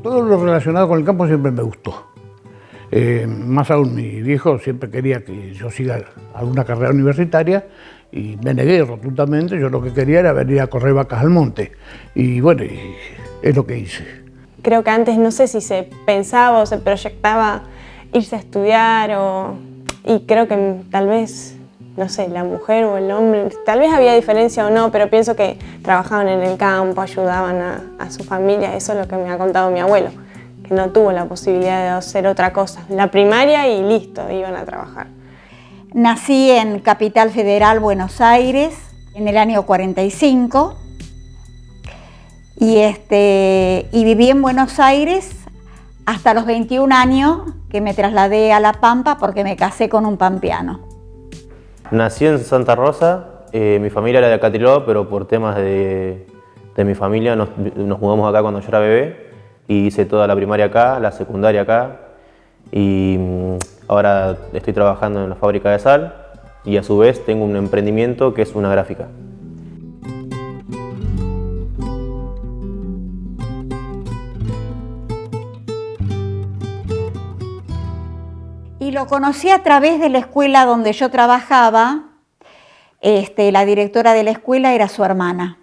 Todo lo relacionado con el campo siempre me gustó. Más aún, mi viejo siempre quería que yo siga alguna carrera universitaria y me negué rotundamente. Yo lo que quería era venir a correr vacas al monte. Y bueno, es lo que hice. Creo que antes no sé si se pensaba o se proyectaba irse a estudiar y creo que tal vez, no sé, la mujer o el hombre, tal vez había diferencia o no, pero pienso que trabajaban en el campo, ayudaban a su familia. Eso es lo que me ha contado mi abuelo, que no tuvo la posibilidad de hacer otra cosa. La primaria y listo, iban a trabajar. Nací en Capital Federal, Buenos Aires, en el año 45 y viví en Buenos Aires hasta los 21 años que me trasladé a La Pampa porque me casé con un pampeano. Nací en Santa Rosa, mi familia era de Acatiló, pero por temas de mi familia nos mudamos acá cuando yo era bebé y hice toda la primaria acá, la secundaria acá y ahora estoy trabajando en la fábrica de sal y a su vez tengo un emprendimiento que es una gráfica. Y lo conocí a través de la escuela donde yo trabajaba. La directora de la escuela era su hermana.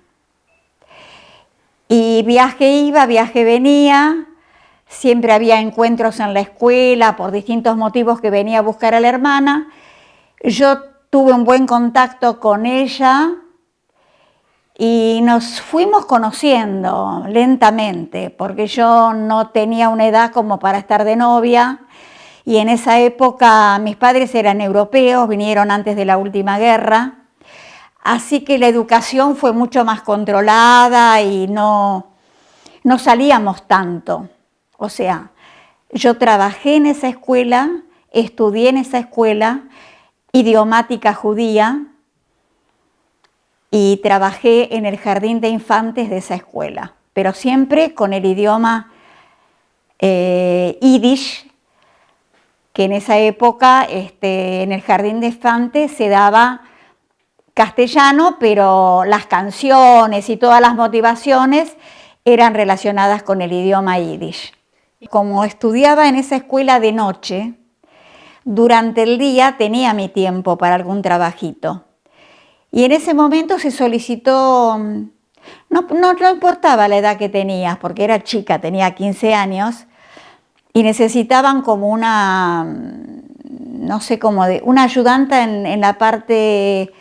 Y viaje iba, viaje venía. Siempre había encuentros en la escuela por distintos motivos que venía a buscar a la hermana. Yo tuve un buen contacto con ella y nos fuimos conociendo lentamente, porque yo no tenía una edad como para estar de novia. Y en esa época mis padres eran europeos, vinieron antes de la última guerra, así que la educación fue mucho más controlada y no salíamos tanto. O sea, yo trabajé en esa escuela, estudié en esa escuela, idiomática judía, y trabajé en el jardín de infantes de esa escuela, pero siempre con el idioma yiddish, que en esa época en el jardín de infantes se daba castellano, pero las canciones y todas las motivaciones eran relacionadas con el idioma yiddish. Como estudiaba en esa escuela de noche, durante el día tenía mi tiempo para algún trabajito. Y en ese momento se solicitó, no importaba la edad que tenías, porque era chica, tenía 15 años, y necesitaban como una, no sé cómo, una ayudanta en la parte,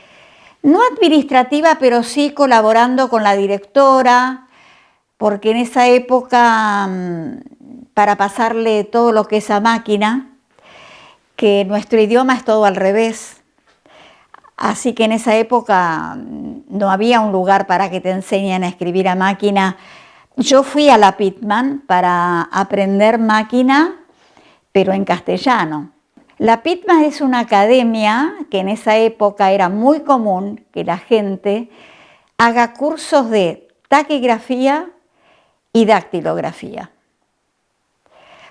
no administrativa, pero sí colaborando con la directora, porque en esa época, para pasarle todo lo que es a máquina, que nuestro idioma es todo al revés, así que en esa época no había un lugar para que te enseñen a escribir a máquina. Yo fui a la Pitman para aprender máquina, pero en castellano. La Pitman es una academia que en esa época era muy común que la gente haga cursos de taquigrafía y dactilografía.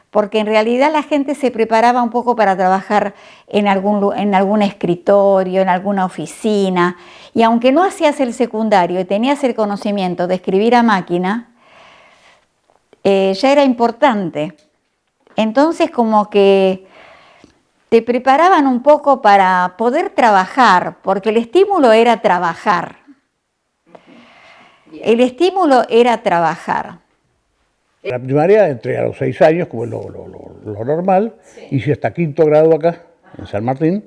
Porque en realidad la gente se preparaba un poco para trabajar en algún escritorio, en alguna oficina, y aunque no hacías el secundario y tenías el conocimiento de escribir a máquina, ya era importante. Entonces como que te preparaban un poco para poder trabajar, porque el estímulo era trabajar. El estímulo era trabajar. La primaria entré a los 6 años, como es lo normal, hice hasta 5º grado acá, en San Martín,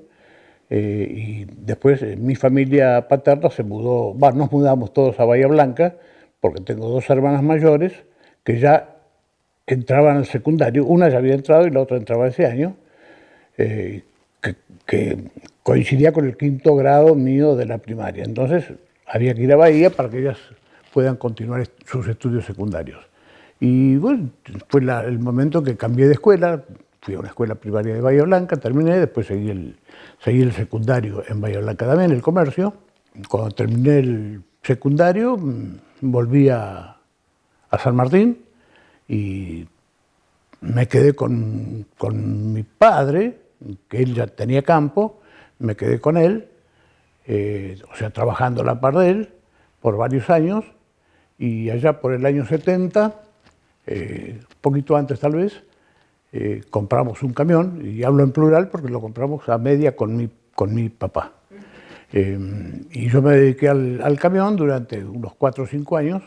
y después mi familia paterna se mudó, nos mudamos todos a Bahía Blanca, porque tengo 2 hermanas mayores, que ya entraban al secundario, una ya había entrado y la otra entraba ese año, que coincidía con el 5º grado mío de la primaria. Entonces había que ir a Bahía para que ellas puedan continuar sus estudios secundarios. Y bueno, fue el momento que cambié de escuela, fui a una escuela primaria de Bahía Blanca, terminé, después seguí el secundario en Bahía Blanca también, el comercio. Cuando terminé el secundario, volví a San Martín, y me quedé con mi padre, que él ya tenía campo, me quedé con él, o sea, trabajando a la par de él por varios años, y allá por el año 70 poquito antes tal vez, compramos un camión, y hablo en plural porque lo compramos a media con mi papá. Y yo me dediqué al camión durante unos 4 o 5 años.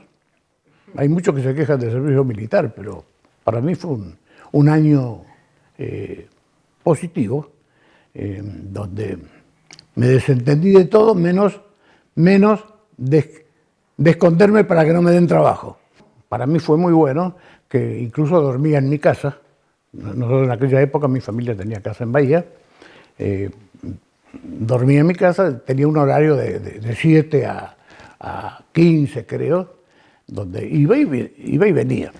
Hay muchos que se quejan del servicio militar, pero para mí fue un año positivo, donde me desentendí de todo, menos de esconderme para que no me den trabajo. Para mí fue muy bueno, que incluso dormía en mi casa. Nosotros en aquella época, mi familia tenía casa en Bahía, dormía en mi casa, tenía un horario de 7 a 15 creo, donde iba y venía,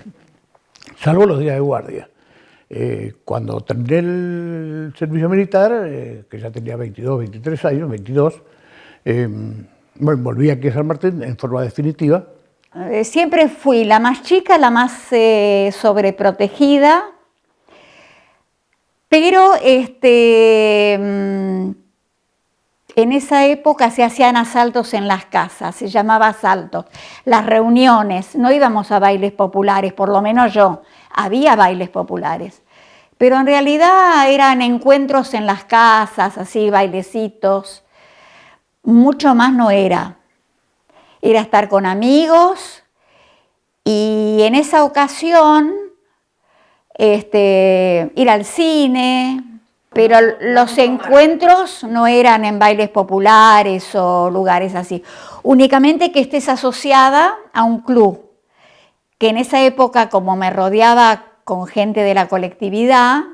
salvo los días de guardia. Cuando terminé el servicio militar, que ya tenía 22, 23 años, 22, bueno, volví aquí a San Martín en forma definitiva. Siempre fui la más chica, la más sobreprotegida, pero en esa época se hacían asaltos en las casas, se llamaba asaltos. Las reuniones, no íbamos a bailes populares, por lo menos yo, había bailes populares, pero en realidad eran encuentros en las casas, así, bailecitos, mucho más no era. Era estar con amigos y en esa ocasión ir al cine, pero los encuentros no eran en bailes populares o lugares así, únicamente que estés asociada a un club, que en esa época, como me rodeaba con gente de la colectividad,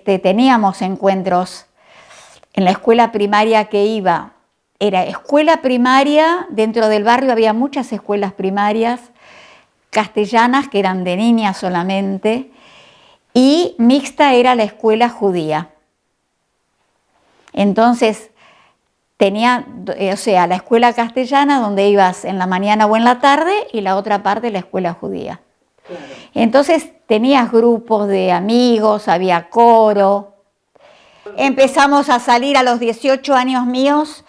teníamos encuentros en la escuela primaria que iba. Era escuela primaria, dentro del barrio había muchas escuelas primarias castellanas que eran de niñas solamente, y mixta era la escuela judía. Entonces tenía, la escuela castellana donde ibas en la mañana o en la tarde y la otra parte la escuela judía. Claro. Entonces tenías grupos de amigos, había coro. Empezamos a salir a los 18 años míos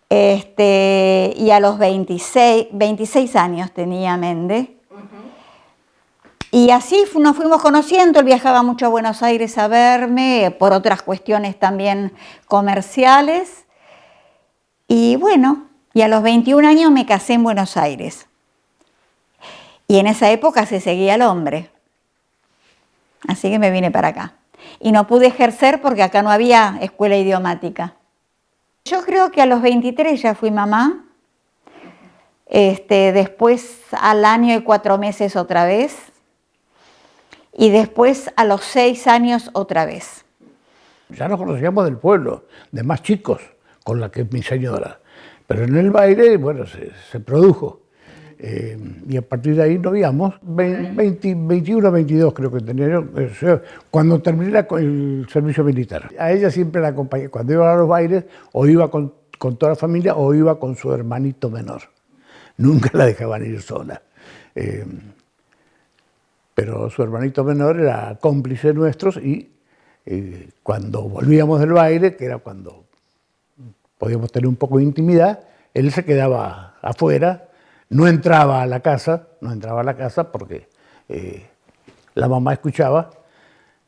y a los 26 años tenía Méndez. Y así nos fuimos conociendo. Él viajaba mucho a Buenos Aires a verme, por otras cuestiones también comerciales. Y bueno, y a los 21 años me casé en Buenos Aires. Y en esa época se seguía el hombre. Así que me vine para acá. Y no pude ejercer porque acá no había escuela idiomática. Yo creo que a los 23 ya fui mamá. Después al año y 4 meses otra vez. Y después a los 6 años otra vez. Ya nos conocíamos del pueblo, de más chicos, con la que es mi señora. Pero en el baile, bueno, se produjo. Y a partir de ahí nos íbamos, 21, 22 creo que tenía yo, cuando terminé el servicio militar. A ella siempre la acompañé. Cuando iba a los bailes, o iba con toda la familia, o iba con su hermanito menor. Nunca la dejaban ir sola. Pero su hermanito menor era cómplice nuestros y cuando volvíamos del baile, que era cuando podíamos tener un poco de intimidad, él se quedaba afuera, no entraba a la casa porque la mamá escuchaba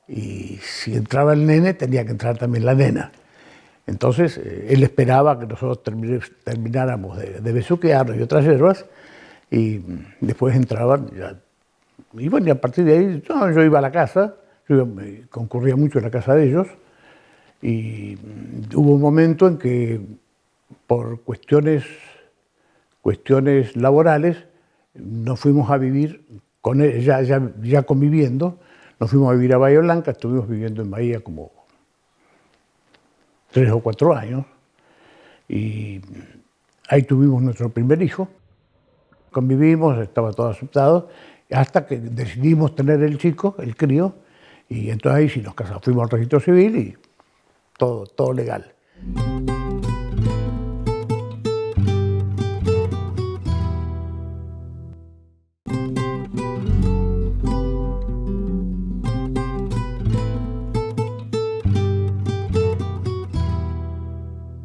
y si entraba el nene tenía que entrar también la nena. Entonces él esperaba que nosotros termináramos de besuquearnos y otras hierbas y después entraban ya. Y bueno, y a partir de ahí yo iba a la casa, concurría mucho en la casa de ellos, y hubo un momento en que por cuestiones laborales nos fuimos a vivir, con él, ya conviviendo, nos fuimos a vivir a Bahía Blanca, estuvimos viviendo en Bahía como 3 o 4 años, y ahí tuvimos nuestro primer hijo, convivimos, estaba todo aceptado, hasta que decidimos tener el chico, el crío, y entonces ahí sí nos casamos, fuimos al registro civil y todo legal.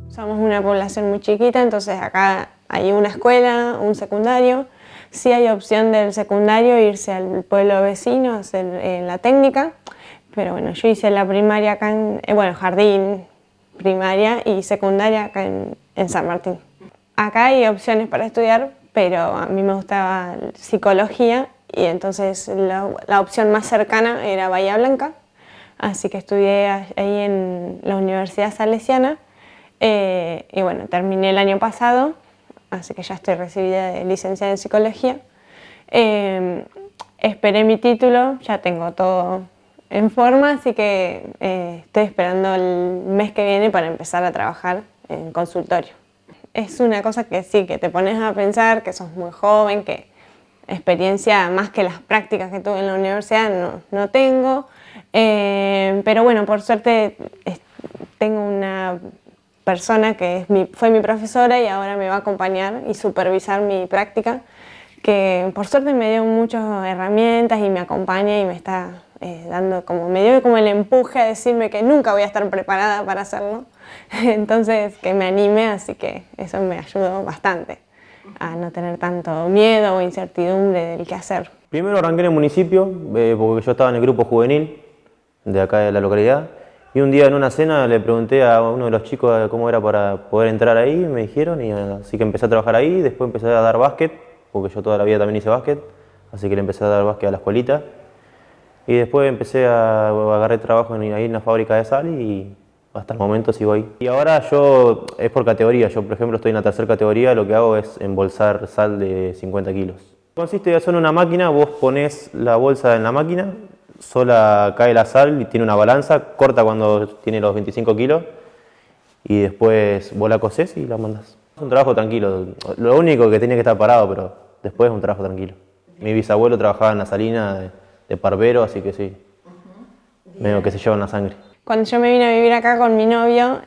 Somos una población muy chiquita, entonces acá hay una escuela, un secundario, Sí hay opción del secundario irse al pueblo vecino, hacer la técnica, pero bueno, yo hice la primaria acá bueno, jardín, primaria y secundaria acá en San Martín. Acá hay opciones para estudiar, pero a mí me gustaba psicología y entonces la opción más cercana era Bahía Blanca, así que estudié ahí en la Universidad Salesiana y bueno, terminé el año pasado, así que ya estoy recibida de licenciada en psicología. Esperé mi título, ya tengo todo en forma, así que estoy esperando el mes que viene para empezar a trabajar en consultorio. Es una cosa que sí, que te pones a pensar, que sos muy joven, que experiencia más que las prácticas que tuve en la universidad no tengo, pero bueno, por suerte tengo una persona que fue mi profesora y ahora me va a acompañar y supervisar mi práctica, que por suerte me dio muchas herramientas y me acompaña y me está dando me dio como el empuje a decirme que nunca voy a estar preparada para hacerlo, entonces que me anime, así que eso me ayudó bastante a no tener tanto miedo o incertidumbre del qué hacer. Primero arranqué en el municipio, porque yo estaba en el grupo juvenil de acá de la localidad, y un día en una cena le pregunté a uno de los chicos cómo era para poder entrar ahí, me dijeron, y así que empecé a trabajar ahí, después empecé a dar básquet, porque yo toda la vida también hice básquet, así que le empecé a dar básquet a la escuelita, y después empecé a agarrar trabajo ahí en la fábrica de sal y hasta el momento sigo ahí. Y ahora es por categoría, yo por ejemplo estoy en la tercera categoría, lo que hago es embolsar sal de 50 kilos. Consiste en una máquina, vos pones la bolsa en la máquina, sola cae la sal y tiene una balanza, corta cuando tiene los 25 kilos y después vos la cosés y la mandás. Es un trabajo tranquilo, lo único que tenía que estar parado, pero después es un trabajo tranquilo. Mi bisabuelo trabajaba en la salina de Parvero, así que sí, medio que se llevan la sangre. Cuando yo me vine a vivir acá con mi novio,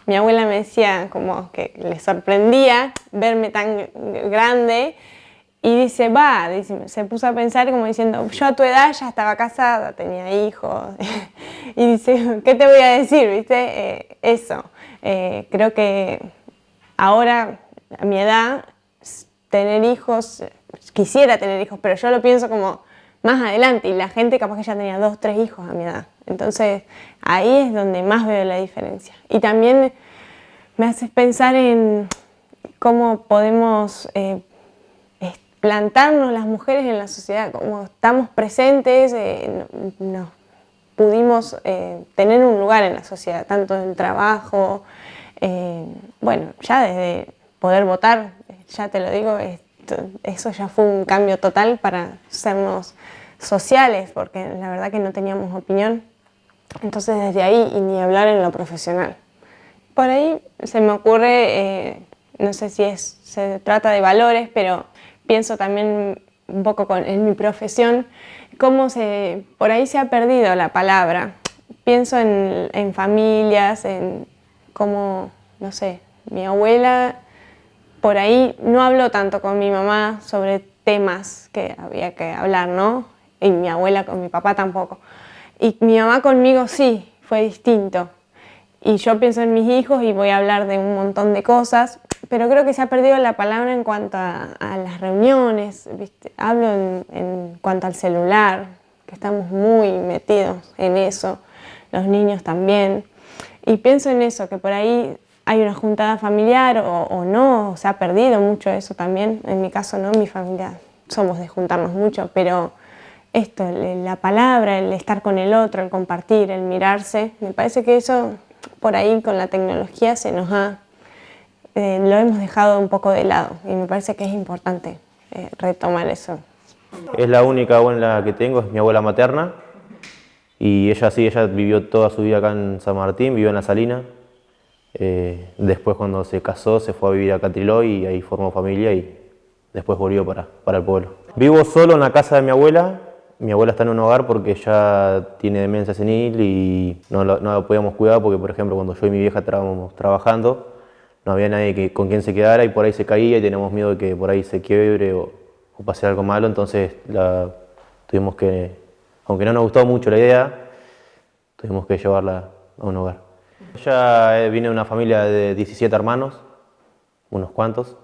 mi abuela me decía como que le sorprendía verme tan grande y dice, se puso a pensar como diciendo, yo a tu edad ya estaba casada, tenía hijos y dice, ¿qué te voy a decir? ¿Viste? Eso. Creo que ahora, a mi edad, tener hijos, quisiera tener hijos, pero yo lo pienso como más adelante y la gente capaz que ya tenía 2, 3 hijos a mi edad. Entonces ahí es donde más veo la diferencia. Y también me hace pensar en cómo podemos plantarnos las mujeres en la sociedad, cómo estamos presentes, nos pudimos tener un lugar en la sociedad, tanto en el trabajo, bueno, ya desde poder votar, ya te lo digo, eso ya fue un cambio total para sernos sociales, porque la verdad que no teníamos opinión. Entonces desde ahí, y ni hablar en lo profesional. Por ahí se me ocurre, no sé si se trata de valores, pero pienso también un poco en mi profesión, cómo por ahí se ha perdido la palabra. Pienso en familias, en cómo, no sé, mi abuela por ahí no habló tanto con mi mamá sobre temas que había que hablar, ¿no? Y mi abuela con mi papá tampoco. Y mi mamá conmigo sí, fue distinto. Y yo pienso en mis hijos y voy a hablar de un montón de cosas, pero creo que se ha perdido la palabra en cuanto a las reuniones, ¿viste? Hablo en cuanto al celular, que estamos muy metidos en eso, los niños también. Y pienso en eso, que por ahí hay una juntada familiar o no, se ha perdido mucho eso también. En mi caso no, mi familia somos de juntarnos mucho, pero esto, la palabra, el estar con el otro, el compartir, el mirarse, me parece que eso por ahí con la tecnología lo hemos dejado un poco de lado y me parece que es importante retomar eso. Es la única abuela que tengo, es mi abuela materna y ella vivió toda su vida acá en San Martín, vivió en La Salina. Después cuando se casó se fue a vivir a Catriló y ahí formó familia y después volvió para el pueblo. Vivo solo en la casa de mi abuela está en un hogar porque ya tiene demencia senil y no la podíamos cuidar porque por ejemplo cuando yo y mi vieja estábamos trabajando no había nadie con quien se quedara y por ahí se caía y teníamos miedo de que por ahí se quiebre o pase algo malo, entonces tuvimos que, aunque no nos gustó mucho la idea, tuvimos que llevarla a un hogar. Ella viene de una familia de 17 hermanos, unos cuantos,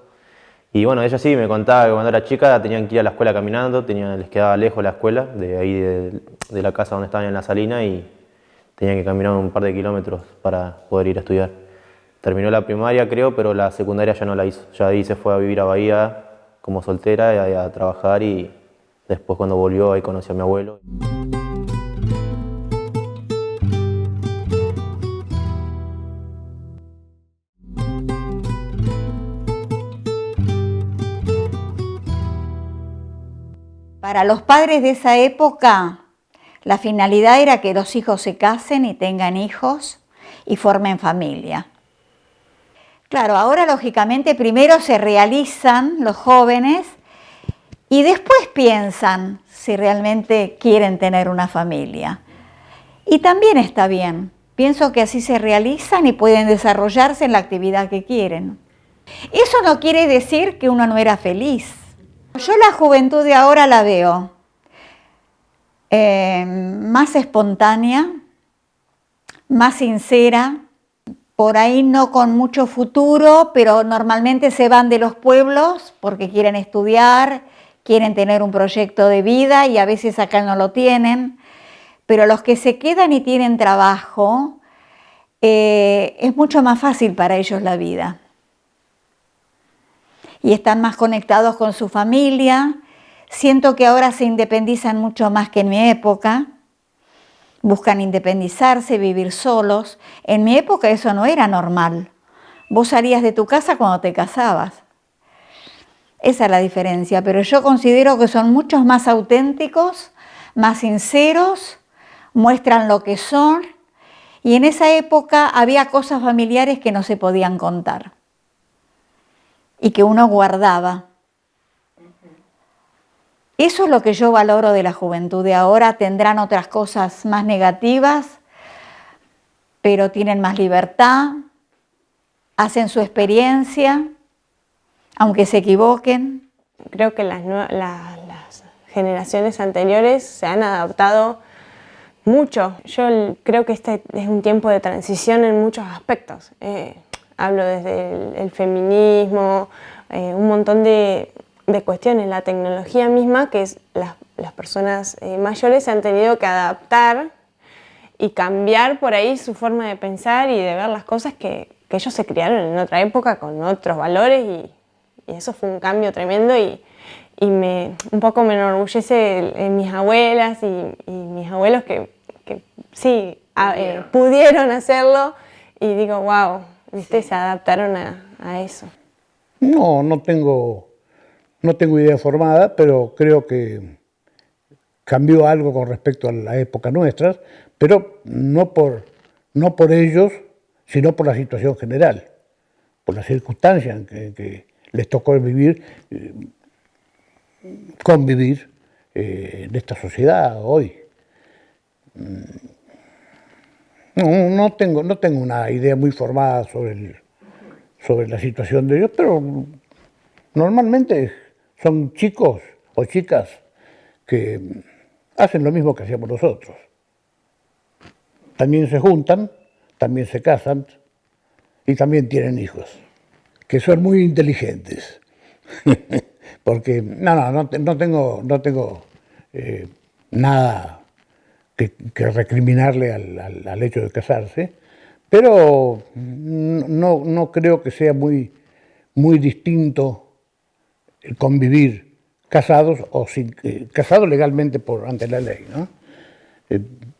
Y bueno, ella sí me contaba que cuando era chica tenían que ir a la escuela caminando, les quedaba lejos la escuela, de ahí de la casa donde estaban en la Salina, y tenían que caminar un par de kilómetros para poder ir a estudiar. Terminó la primaria, creo, pero la secundaria ya no la hizo. Ya ahí se fue a vivir a Bahía como soltera y a trabajar, y después cuando volvió ahí conoció a mi abuelo. Para los padres de esa época, la finalidad era que los hijos se casen y tengan hijos y formen familia. Claro, ahora lógicamente primero se realizan los jóvenes y después piensan si realmente quieren tener una familia. Y también está bien. Pienso que así se realizan y pueden desarrollarse en la actividad que quieren. Eso no quiere decir que uno no era feliz. Yo la juventud de ahora la veo más espontánea, más sincera, por ahí no con mucho futuro, pero normalmente se van de los pueblos porque quieren estudiar, quieren tener un proyecto de vida y a veces acá no lo tienen. Pero los que se quedan y tienen trabajo, es mucho más fácil para ellos la vida. Y están más conectados con su familia. Siento que ahora se independizan mucho más que en mi época. Buscan independizarse, vivir solos. En mi época eso no era normal. Vos salías de tu casa cuando te casabas. Esa es la diferencia, pero yo considero que son muchos más auténticos, más sinceros, muestran lo que son, y en esa época había cosas familiares que no se podían contar y que uno guardaba. Eso es lo que yo valoro de la juventud de ahora. Tendrán otras cosas más negativas, pero tienen más libertad, hacen su experiencia, aunque se equivoquen. Creo que las generaciones anteriores se han adaptado mucho. Yo creo que este es un tiempo de transición en muchos aspectos. Hablo desde el feminismo, un montón de cuestiones, la tecnología misma, que las personas mayores se han tenido que adaptar y cambiar por ahí su forma de pensar y de ver las cosas que ellos se criaron en otra época con otros valores, y eso fue un cambio tremendo, y un poco me enorgullece mis abuelas y mis abuelos que sí pudieron hacerlo, y digo, wow, ¿viste? Se adaptaron a eso. No tengo idea formada, pero creo que cambió algo con respecto a la época nuestra, pero no por ellos, sino por la situación general, por las circunstancias en que les tocó convivir en esta sociedad hoy. No tengo una idea muy formada sobre la situación de ellos, pero normalmente son chicos o chicas que hacen lo mismo que hacíamos nosotros. También se juntan, también se casan y también tienen hijos, que son muy inteligentes. Porque no tengo nada que recriminarle al hecho de casarse, pero no creo que sea muy distinto el convivir casados o casados legalmente ante la ley, ¿no?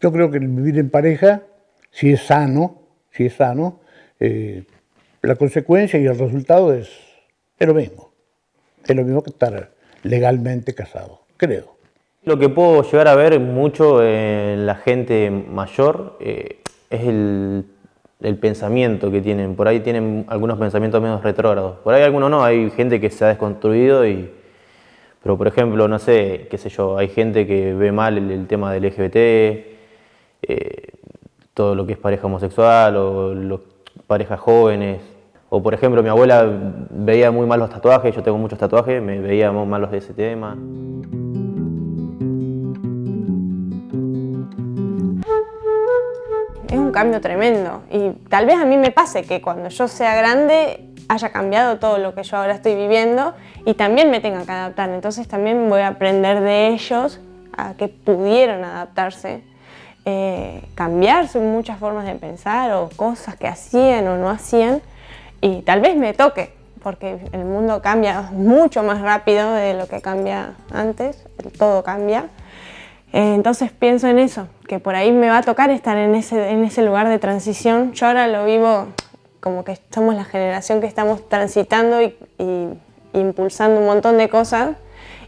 Yo creo que el vivir en pareja, si es sano, la consecuencia y el resultado es lo mismo. Es lo mismo que estar legalmente casado, creo. Lo que puedo llegar a ver mucho en la gente mayor es el pensamiento que tienen. Por ahí tienen algunos pensamientos menos retrógrados. Por ahí algunos no, hay gente que se ha desconstruido pero por ejemplo, no sé, qué sé yo, hay gente que ve mal el tema del LGBT, todo lo que es pareja homosexual o parejas jóvenes. O por ejemplo, mi abuela veía muy mal los tatuajes, yo tengo muchos tatuajes, me veía muy mal los de ese tema. Es un cambio tremendo, y tal vez a mí me pase que cuando yo sea grande haya cambiado todo lo que yo ahora estoy viviendo y también me tenga que adaptar. Entonces también voy a aprender de ellos a que pudieron adaptarse, cambiar sus muchas formas de pensar o cosas que hacían o no hacían, y tal vez me toque, porque el mundo cambia mucho más rápido de lo que cambia antes, todo cambia. Entonces pienso en eso, que por ahí me va a tocar estar en ese lugar de transición. Yo ahora lo vivo como que somos la generación que estamos transitando y impulsando un montón de cosas,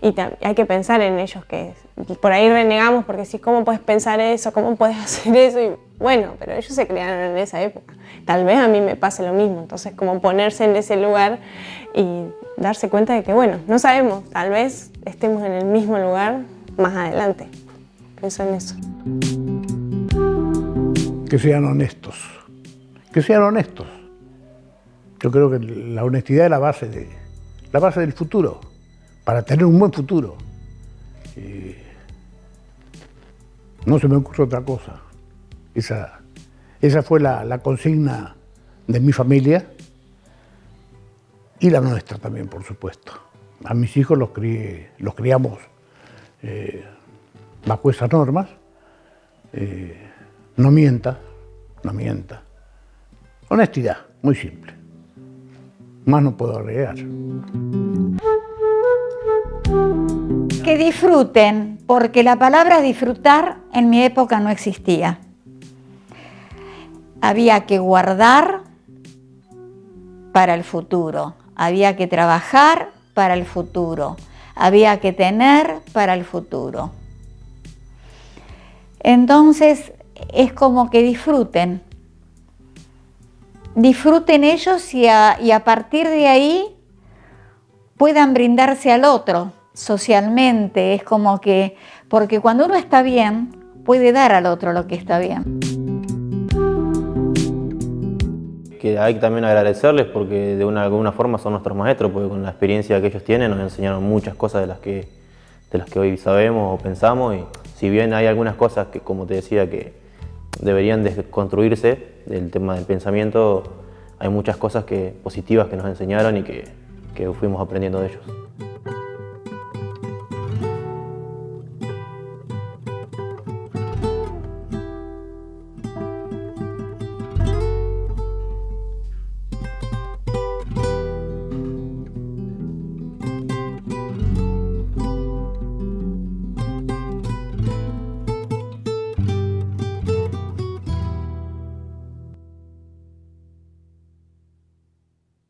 y hay que pensar en ellos, que por ahí renegamos porque sí, ¿cómo puedes pensar eso? ¿Cómo puedes hacer eso? Y bueno, pero ellos se criaron en esa época. Tal vez a mí me pase lo mismo, entonces como ponerse en ese lugar y darse cuenta de que bueno, no sabemos, tal vez estemos en el mismo lugar más adelante. Pienso en eso. Que sean honestos. Que sean honestos. Yo creo que la honestidad es la base del futuro, para tener un buen futuro. No se me ocurre otra cosa. Esa fue la consigna de mi familia y la nuestra también, por supuesto. A mis hijos los criamos bajo esas normas. No mienta. Honestidad, muy simple. Más no puedo agregar. Que disfruten, porque la palabra disfrutar en mi época no existía. Había que guardar para el futuro, había que trabajar para el futuro, había que tener para el futuro. Entonces es como que disfruten ellos y a partir de ahí puedan brindarse al otro socialmente. Es como que, porque cuando uno está bien, puede dar al otro lo que está bien. Que hay que también agradecerles porque de alguna forma son nuestros maestros, porque con la experiencia que ellos tienen nos enseñaron muchas cosas de las que hoy sabemos o pensamos, y si bien hay algunas cosas que, como te decía, que deberían desconstruirse del tema del pensamiento, hay muchas cosas positivas que nos enseñaron y que fuimos aprendiendo de ellos.